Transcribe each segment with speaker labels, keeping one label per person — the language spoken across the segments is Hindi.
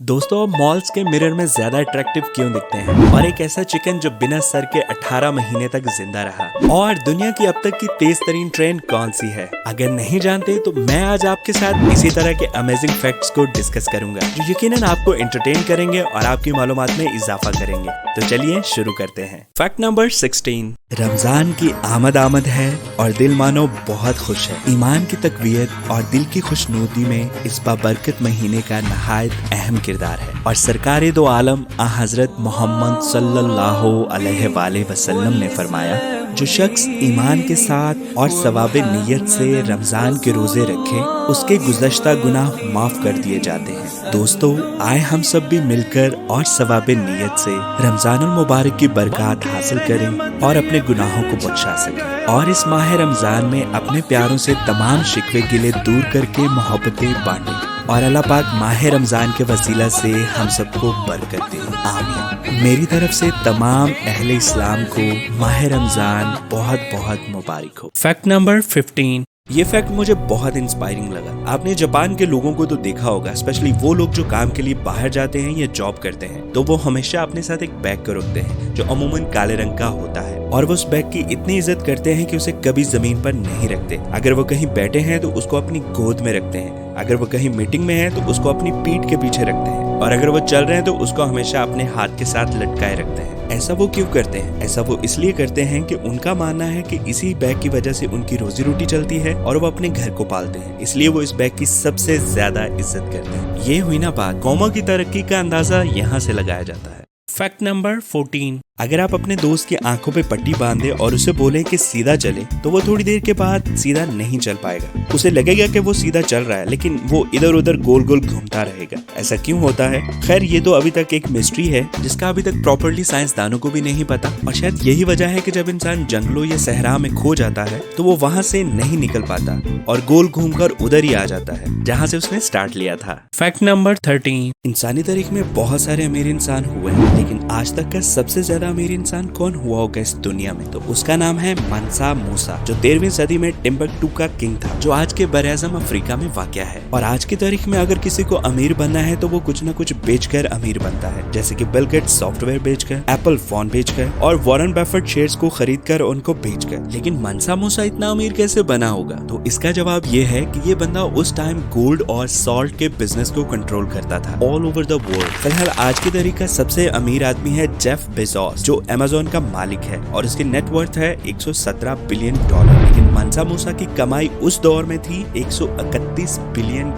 Speaker 1: दोस्तों, मॉल्स के मिरर में ज्यादा अट्रैक्टिव क्यों दिखते हैं? और एक ऐसा चिकन जो बिना सर के 18 महीने तक जिंदा रहा। और दुनिया की अब तक की तेज तरीन ट्रेन कौन सी है? अगर नहीं जानते तो मैं आज आपके साथ इसी तरह के अमेजिंग फैक्ट्स को डिस्कस करूंगा जो यकीनन आपको एंटरटेन करेंगे और आपकी मालूमात में इजाफा करेंगे। तो चलिए शुरू करते हैं। Fact number 16। रमजान की आमद है और दिल मानो बहुत खुश है। ईमान की तकवीयत और दिल की खुशनुदी में इस बाबरकत महीने का नहायत अहम किरदार है। और सरकार दो आलम हजरत मोहम्मद सल्लल्लाहु अलैहि वसल्लम ने फरमाया, जो शख्स ईमान के साथ और सवाब नीयत से रमजान के रोजे रखे उसके गुज़श्ता गुनाह माफ कर दिए जाते हैं। दोस्तों, आए हम सब भी मिलकर और सवाब नीयत से रमजानुल मुबारक की बरकत हासिल करें और अपने गुनाहों को बख्शा सकें। और इस माह रमजान में अपने प्यारों से तमाम शिकवे गिले दूर करके मोहब्बतें बांटें और अल्लाह पाक माह रमजान के वसीला से हम सबको बरकत दे। आमीन। मेरी तरफ से तमाम अहले इस्लाम को माह रमजान बहुत बहुत मुबारक हो। Fact number 15। ये फैक्ट मुझे बहुत इंस्पायरिंग लगा। आपने जापान के लोगों को तो देखा होगा, स्पेशली वो लोग जो काम के लिए बाहर जाते हैं या जॉब करते हैं, तो वो हमेशा अपने साथ एक बैग को रखते हैं जो अमूमन काले रंग का होता है। और वो उस बैग की इतनी इज्जत करते हैं कि उसे कभी जमीन पर नहीं रखते। अगर वो कहीं बैठे हैं तो उसको अपनी गोद में रखते हैं। अगर वो कहीं मीटिंग में है तो उसको अपनी पीठ के पीछे रखते हैं। और अगर वो चल रहे हैं तो उसको हमेशा अपने हाथ के साथ लटकाए रखते हैं। ऐसा वो क्यों करते हैं? ऐसा वो इसलिए करते हैं कि उनका मानना है कि इसी बैग की वजह से उनकी रोजी रोटी चलती है और वो अपने घर को पालते हैं। इसलिए वो इस बैग की सबसे ज्यादा इज्जत करते हैं। ये हुई ना बात। कौमों की तरक्की का अंदाजा यहाँ से लगाया जाता है। Fact number 14। अगर आप अपने दोस्त की आंखों पे पट्टी बांधे और उसे बोले कि सीधा चले, तो वो थोड़ी देर के बाद सीधा नहीं चल पाएगा। उसे लगेगा कि वो सीधा चल रहा है, लेकिन वो इधर उधर गोल गोल घूमता रहेगा। ऐसा क्यों होता है? खैर, ये तो अभी तक एक मिस्ट्री है जिसका अभी तक प्रॉपर्ली साइंसदानों को भी नहीं पता। और शायद यही वजह है कि जब इंसान जंगलों या सहरा में खो जाता है तो वो वहाँ से नहीं निकल पाता और गोल घूमकर उधर ही आ जाता है जहाँ से उसने स्टार्ट लिया था। Fact number 13। इंसानी तारीख में बहुत सारे अमीर इंसान हुए हैं, लेकिन आज तक का सबसे ज्यादा अमीर इंसान कौन हुआ होगा इस दुनिया में? तो उसका नाम है मंसा मूसा, जो 13वीं सदी में टिम्बकटू का किंग था, जो आज के बरआज़म अफ्रीका में वाक़या है। और आज की तारीख में अगर किसी को अमीर बनना है तो वो कुछ न कुछ बेचकर अमीर बनता है, जैसे कि बिल गेट्स सॉफ्टवेयर बेचकर, एप्पल फोन बेचकर और वॉरेन बफेट शेयर्स को खरीदकर उनको बेचकर। लेकिन मंसा मूसा इतना अमीर कैसे बना होगा? तो इसका जवाब ये है कि ये बंदा उस टाइम गोल्ड और सॉल्ट के बिजनेस को कंट्रोल करता था ऑल ओवर द वर्ल्ड। फिलहाल आज की तारीख का सबसे अमीर आदमी है जेफ बेजोस, जो अमेज़न का मालिक है और इसकी नेटवर्थ है $117 बिलियन। लेकिन मंसा मूसा की कमाई उस दौर में थी $131 बिलियन।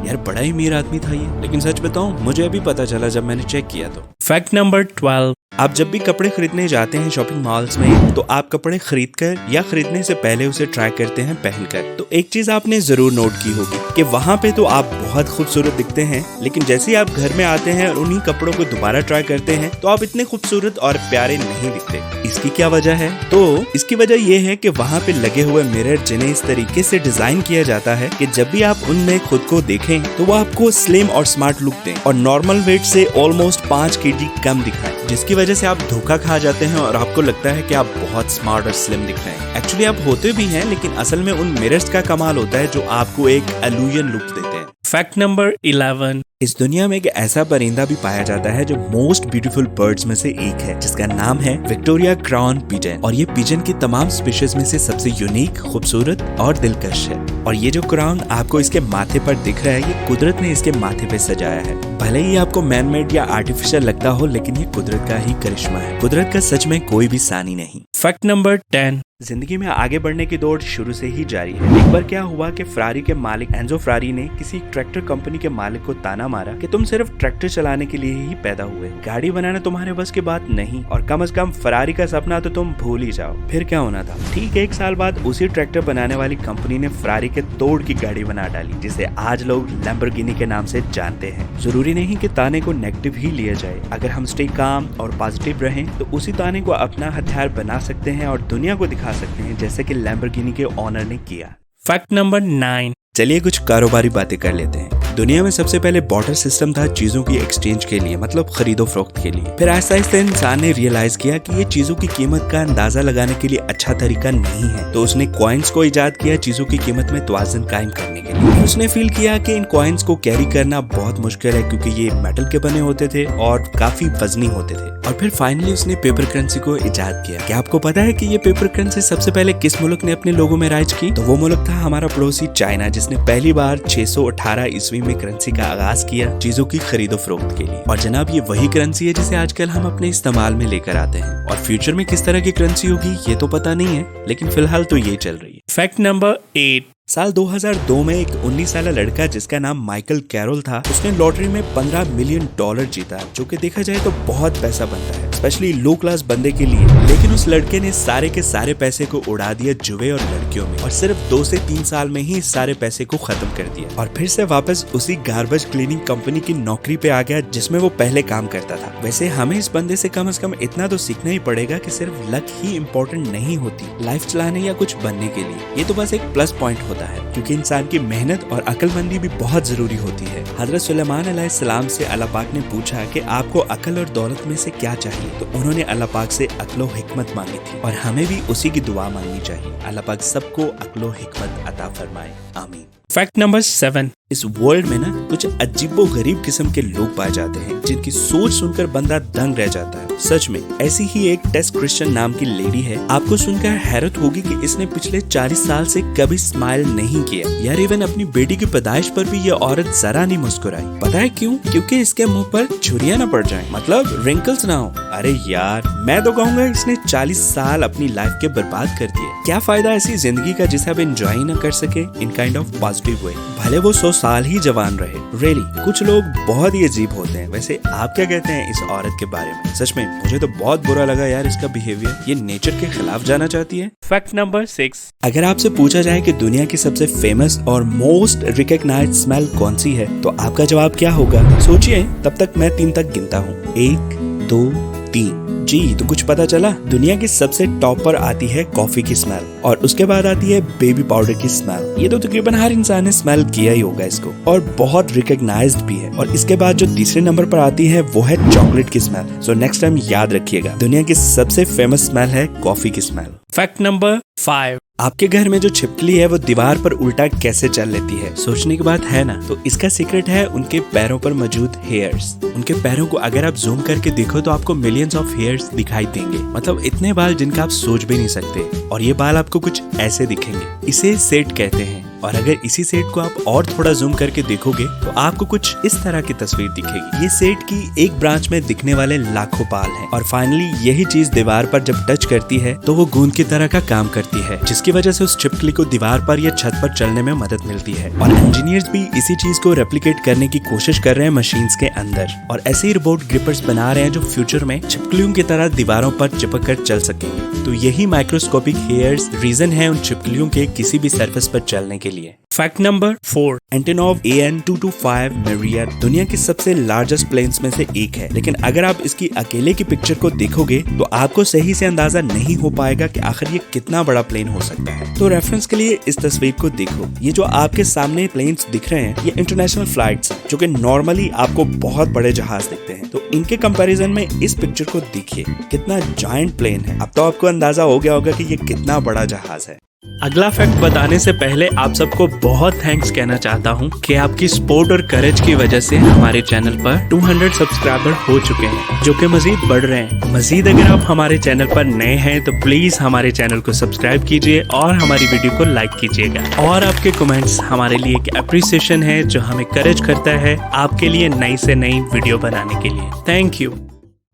Speaker 1: यार, बड़ा ही अमीर आदमी था ये। लेकिन सच बताऊं, मुझे अभी पता चला जब मैंने चेक किया तो। Fact number 12। आप जब भी कपड़े खरीदने जाते हैं शॉपिंग मॉल्स में, तो आप कपड़े खरीदकर या खरीदने से पहले उसे ट्राई करते हैं पहनकर। तो एक चीज आपने जरूर नोट की होगी कि वहाँ पे तो आप बहुत खूबसूरत दिखते हैं, लेकिन जैसे ही आप घर में आते हैं और उन्हीं कपड़ों को दोबारा ट्राई करते हैं तो आप इतने खूबसूरत और प्यारे नहीं दिखते। इसकी क्या वजह है? तो इसकी वजह यह है कि वहाँ पे लगे हुए मिरर, जिन्हें इस तरीके से डिजाइन किया जाता है कि जब भी आप उनमें खुद को देखें तो वो आपको स्लिम और स्मार्ट लुक दें और नॉर्मल वेट से ऑलमोस्ट 5 kg कम दिखाएं, जिसकी वजह से आप धोखा खा जाते हैं और आपको लगता है कि आप बहुत स्मार्ट और स्लिम दिख रहे हैं। एक्चुअली आप होते भी हैं, लेकिन असल में उन मिरर्स का कमाल होता है जो आपको एक इल्यूजन लुक देते हैं। Fact number 11। इस दुनिया में एक ऐसा परिंदा भी पाया जाता है जो मोस्ट ब्यूटीफुल बर्ड्स में से एक है, जिसका नाम है विक्टोरिया क्राउन पिजन। और ये पिजन की तमाम स्पीशीज में से सबसे यूनिक, खूबसूरत और दिलकश है। और ये जो क्राउन आपको इसके माथे पर दिख रहा है, ये कुदरत ने इसके माथे पे सजाया है। भले ही आपको मैन मेड या आर्टिफिशियल लगता हो, लेकिन ये कुदरत का ही करिश्मा है। कुदरत का सच में कोई भी सानी नहीं। Fact number 10। जिंदगी में आगे बढ़ने की दौड़ शुरू से ही जारी है। एक बार क्या हुआ कि फरारी के मालिक एंजो फरारी ने किसी ट्रैक्टर कंपनी के मालिक को ताना मारा कि तुम सिर्फ ट्रैक्टर चलाने के लिए ही पैदा हुए, गाड़ी बनाना तुम्हारे बस की बात नहीं, और कम से कम फरारी का सपना तो तुम भूल ही जाओ। फिर क्या होना था? ठीक 1 साल बाद उसी ट्रैक्टर बनाने वाली कंपनी ने फरारी के तोड़ की गाड़ी बना डाली, जिसे आज लोग लैम्बोर्गिनी के नाम से जानते हैं। जरूरी नहीं कि ताने को नेगेटिव ही लिया जाए। अगर हम स्टे काम और पॉजिटिव रहें तो उसी ताने को अपना हथियार बना सकते हैं और दुनिया को दिखा सकते हैं, जैसे कि लैम्बोर्गिनी के ओनर ने किया। Fact number 9। चलिए कुछ कारोबारी बातें कर लेते हैं। दुनिया में सबसे पहले बॉर्डर सिस्टम था चीजों की एक्सचेंज के लिए, मतलब खरीदो फरोख्त के लिए। फिर आहिस्ता आहिस्ता इंसान ने रियलाइज किया कि ये चीजों की कीमत का अंदाजा लगाने के लिए अच्छा तरीका नहीं है, तो उसने कॉइन्स को इजाद किया चीजों की कीमत में तवाज़ुन कायम करने के लिए। उसने फील किया कि इन कॉइन्स को कैरी करना बहुत मुश्किल है क्योंकि ये मेटल के बने होते थे और काफी वजनी होते थे। और फिर फाइनली उसने पेपर करेंसी को इजाद किया। क्या आपको पता है कि ये पेपर करेंसी सबसे पहले किस मुल्क ने अपने लोगों में राइज की? तो वो मुल्क था हमारा पड़ोसी चाइना, जिसने पहली बार 618 ईस्वी में करेंसी का आगाज किया चीजों की खरीदो फरोख्त के लिए। और जनाब ये वही करेंसी है जिसे आजकल हम अपने इस्तेमाल में लेकर आते हैं। और फ्यूचर में किस तरह की करेंसी होगी ये तो पता नहीं है, लेकिन फिलहाल तो ये चल रही है। Fact number 8। साल 2002 में एक 19 साल लड़का जिसका नाम माइकल कैरोल था, उसने लॉटरी में $15 मिलियन जीता, जो कि देखा जाए तो बहुत पैसा बनता है, स्पेशली लो क्लास बंदे के लिए। लेकिन उस लड़के ने सारे के सारे पैसे को उड़ा दिया जुए और लड़कियों में, और सिर्फ 2 से 3 साल में ही सारे पैसे को खत्म कर दिया और फिर से वापस उसी गार्बेज क्लीनिंग कंपनी की नौकरी पे आ गया जिसमें वो पहले काम करता था। वैसे हमें इस बंदे से कम इतना तो सीखना ही पड़ेगा कि सिर्फ लक ही इम्पोर्टेंट नहीं होती लाइफ चलाने या कुछ बनने के लिए। ये तो बस एक प्लस पॉइंट होता है, क्योंकि इंसान की मेहनत और अक्लमंदी भी बहुत जरूरी होती है। हजरत सुलेमान अलैहिस्सलाम से अल्लाह पाक ने पूछा कि आपको अकल और दौलत में से क्या चाहिए, तो उन्होंने अल्लाह पाक से अक्ल और हिकमत मांगी थी, और हमें भी उसी की दुआ मांगनी चाहिए। अल्लाह पाक सबको अक्ल और हिकमत अता फरमाए, आमीन। Fact number 7। इस वर्ल्ड में ना कुछ अजीबो गरीब किस्म के लोग पाए जाते हैं जिनकी सोच सुनकर बंदा दंग रह जाता है। सच में ऐसी ही एक टेस क्रिश्चियन नाम की लेडी है। आपको सुनकर हैरत होगी कि इसने पिछले 40 साल से कभी स्माइल नहीं किया। यार इवन अपनी बेटी की पैदाइश पर भी ये औरत जरा नहीं मुस्कुराई। पता है क्यों? क्योंकि इसके मुंह पर छुरियां न पड़ जाएं, मतलब रिंकल्स ना हो। अरे यार मैं तो कहूँगा इसने 40 साल अपनी लाइफ के बर्बाद कर दिए। क्या फायदा ऐसी जिंदगी का जिसे आप एंजॉय न कर सके in kind of positive way, भले वो 100 साल ही जवान रहे। रियली कुछ लोग बहुत ही अजीब होते हैं। वैसे आप क्या कहते हैं इस औरत के बारे में? सच में मुझे तो बहुत बुरा लगा यार इसका बिहेवियर। ये नेचर के खिलाफ जाना चाहती है। Fact number 6। अगर आपसे पूछा जाए कि दुनिया की सबसे फेमस और मोस्ट रिकॉग्नाइज्ड स्मेल कौन सी है, तो आपका जवाब क्या होगा? सोचिए, तब तक मैं 3 तक गिनता हूँ। 1 2 3। जी तो कुछ पता चला? दुनिया की सबसे टॉप पर आती है कॉफी की स्मेल, और उसके बाद आती है बेबी पाउडर की स्मेल। ये तो तकरीबन हर इंसान ने स्मेल किया ही होगा इसको, और बहुत रिकॉग्नाइज्ड भी है। और इसके बाद जो तीसरे नंबर पर आती है वो है चॉकलेट की स्मेल। सो नेक्स्ट टाइम याद रखिएगा, दुनिया की सबसे फेमस स्मेल है कॉफी की स्मेल। Fact number 5। आपके घर में जो छिपकली है वो दीवार पर उल्टा कैसे चल लेती है? सोचने की बात है ना? तो इसका सीक्रेट है उनके पैरों पर मौजूद हेयर्स। उनके पैरों को अगर आप जूम करके देखो तो आपको मिलियंस ऑफ हेयर्स दिखाई देंगे, मतलब इतने बाल जिनका आप सोच भी नहीं सकते। और ये बाल आपको कुछ ऐसे दिखेंगे। इसे सेट कहते हैं। और अगर इसी सेट को आप और थोड़ा जूम करके देखोगे तो आपको कुछ इस तरह की तस्वीर दिखेगी। ये सेट की एक ब्रांच में दिखने वाले लाखों बाल हैं। और फाइनली यही चीज दीवार पर जब टच करती है तो वो गूंद की तरह का काम करती है, जिसकी वजह से उस छिपकली को दीवार पर या छत पर चलने में मदद मिलती है। और इंजीनियर्स भी इसी चीज को रेप्लिकेट करने की कोशिश कर रहे हैं मशीन्स के अंदर, और ऐसे ही रोबोट ग्रिपर्स बना रहे हैं जो फ्यूचर में छिपकलियों की तरह दीवारों पर चिपक कर चल सकेंगे। तो यही माइक्रोस्कोपिक हेयर्स रीजन है उन छिपकलियों के किसी भी सरफेस पर चलने के लिए। Fact number 4। Antonov AN-225 Marriott दुनिया की सबसे लार्जेस्ट प्लेन्स में से एक है, लेकिन अगर आप इसकी अकेले की पिक्चर को देखोगे तो आपको सही से अंदाजा नहीं हो पाएगा कि आखिर ये कितना बड़ा प्लेन हो सकता है। तो रेफरेंस के लिए इस तस्वीर को देखो। ये जो आपके सामने प्लेन्स दिख रहे हैं ये इंटरनेशनल फ्लाइट्स, जो कि नॉर्मली आपको बहुत बड़े जहाज दिखते हैं। तो इनके कंपैरिजन में इस पिक्चर को देखिए, कितना जायंट प्लेन है। अब तो आपको अंदाजा हो गया होगा कि ये कितना बड़ा जहाज है। अगला फैक्ट बताने से पहले आप सबको बहुत थैंक्स कहना चाहता हूँ कि आपकी सपोर्ट और करेज की वजह से हमारे चैनल पर 200 सब्सक्राइबर हो चुके हैं, जो कि मजीद बढ़ रहे हैं। मजीद अगर आप हमारे चैनल पर नए हैं तो प्लीज हमारे चैनल को सब्सक्राइब कीजिए और हमारी वीडियो को लाइक कीजिएगा। और आपके कमेंट्स हमारे लिए एक अप्रिसिएशन है जो हमें करेज करता है आपके लिए नई से नई वीडियो बनाने के लिए। Thank you.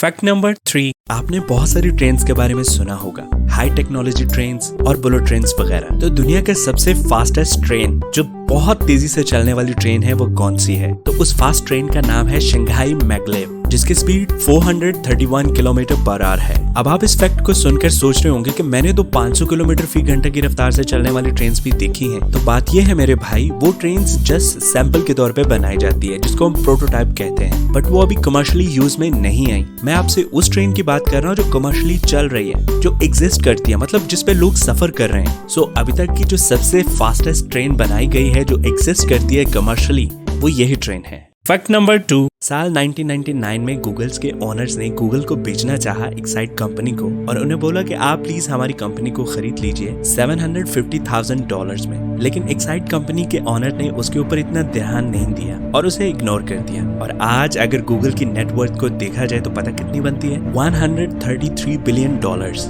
Speaker 1: Fact number 3। आपने बहुत सारी ट्रेन्स के बारे में सुना होगा, हाई टेक्नोलॉजी ट्रेन्स और बुलेट ट्रेन्स वगैरह। तो दुनिया का सबसे फास्टेस्ट ट्रेन जो बहुत तेजी से चलने वाली ट्रेन है वो कौन सी है? तो उस फास्ट ट्रेन का नाम है शंघाई मैग्लेव, जिसकी स्पीड 431 किलोमीटर पर आवर है। अब आप इस फैक्ट को सुनकर सोच रहे होंगे कि मैंने तो 500 किलोमीटर फी घंटे की रफ्तार से चलने वाली ट्रेन भी देखी हैं। तो बात यह है मेरे भाई, वो ट्रेन जस्ट सैंपल के तौर पे बनाई जाती है, जिसको हम प्रोटोटाइप कहते हैं, बट वो अभी कमर्शियली यूज में नहीं आई। मैं आपसे उस ट्रेन की बात कर रहा हूँ जो कमर्शियली चल रही है, जो एग्जिस्ट करती है, मतलब जिसपे लोग सफर कर रहे हैं। सो अभी तक की जो सबसे फास्टेस्ट ट्रेन बनाई गई है जो एग्जिस्ट करती है कमर्शियली, वो यही ट्रेन है। फैक्ट नंबर 2, साल 1999 में गूगल्स के ओनर्स ने गूगल को बेचना चाहा एक्साइट कंपनी को और उन्हें बोला कि आप प्लीज हमारी कंपनी को खरीद लीजिए $750,000 में। लेकिन एक्साइट कंपनी के ओनर ने उसके ऊपर इतना ध्यान नहीं दिया और उसे इग्नोर कर दिया। और आज अगर गूगल की नेटवर्थ को देखा जाए तो पता कितनी बनती है? $133 बिलियन।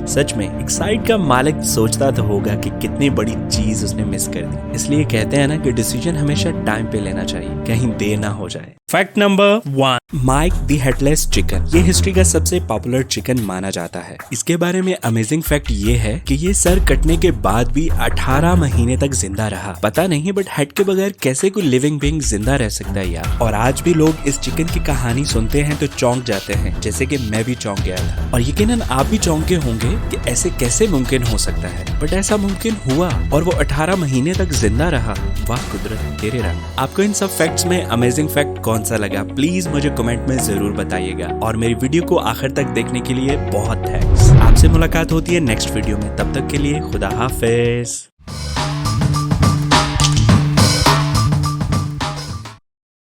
Speaker 1: सच में एक्साइट का मालिक सोचता तो होगा कि कितनी बड़ी चीज उसने मिस कर दी। इसलिए कहते हैं ना कि डिसीजन हमेशा टाइम पे लेना चाहिए, कहीं देर ना हो जाए। Fact number 1, Mike the headless chicken. ये हिस्ट्री का सबसे पॉपुलर चिकन माना जाता है। इसके बारे में अमेजिंग फैक्ट ये है कि ये सर कटने के बाद भी 18 महीने तक जिंदा रहा। पता नहीं बट हेड के बगैर कैसे कोई लिविंग बीइंग जिंदा रह सकता है यार। और आज भी लोग इस चिकन की कहानी सुनते हैं तो चौंक जाते हैं, जैसे कि मैं भी चौंक गया था। और यकीनन आप भी चौंके होंगे कि ऐसे कैसे मुमकिन हो सकता है, बट ऐसा मुमकिन हुआ और वो 18 महीने तक जिंदा रहा। वाह कुदरत तेरे रंग। आपको इन सब फैक्ट्स में अमेजिंग फैक्ट कौन सा लगा प्लीज मुझे कमेंट में जरूर बताइएगा। और मेरी वीडियो को आखिर तक देखने के लिए बहुत थैंक्स। आपसे मुलाकात होती है नेक्स्ट वीडियो में, तब तक के लिए खुदा हाफिज।